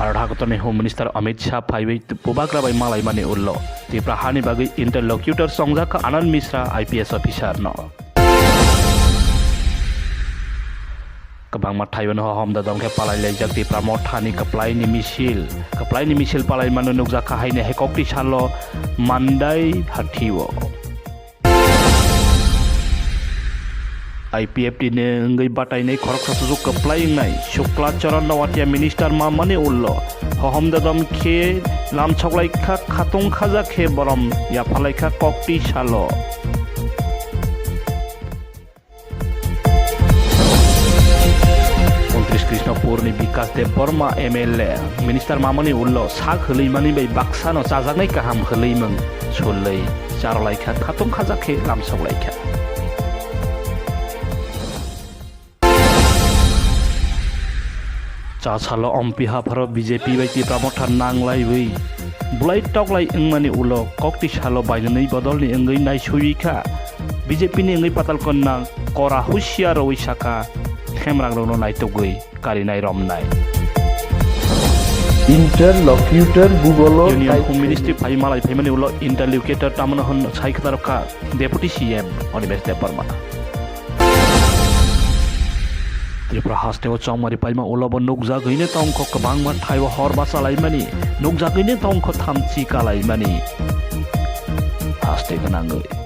Bharat Hakatoni Home Minister Amit Shah phaibai pubagra bai malai mani ullo Tipra hani bagwi Interlocutor songjak Anand Mishra IPS officer no Kabang mathaiban ho homda domke palai laijak Tipra motha ni kaplai ni misil palai manu nukjak haine hekokti salo mandai hathiwo IPFT ne ngai batai nei khorok sasu kaplai ngai shukla charan dawatia minister ma mane ullo homda dom khe lam choklai kha khatong khaja khe borom ya phalai kha kokti salo Krishnapur ni Vikas Debbarma MLA Minister Mamani ullo sak heli mani bai baksano chajaknai kaham heli mung cholai charlai kha khatong khaja khe lam choklai kha Chasalo on behalf of BJP bai Tipra motha nanglai bai bulai toklai ingmani ulo kokti salo bainai bodolni ingai nai suika BJP ni ingai patal konna kora husiar oi saka khemrang rono nai togui kari nai rom nai Interlocutor Google Union Home Ministry phai malai phaimani ulo Interlocutor Abo hon khaikha Deputy CM Animesh Debbarma Tripura hasteo chongmari paima ulobo nukja gine tongko kabangma thaiwa horba salai mani nukja gine tongko thamchi kalai mani haste ganangoi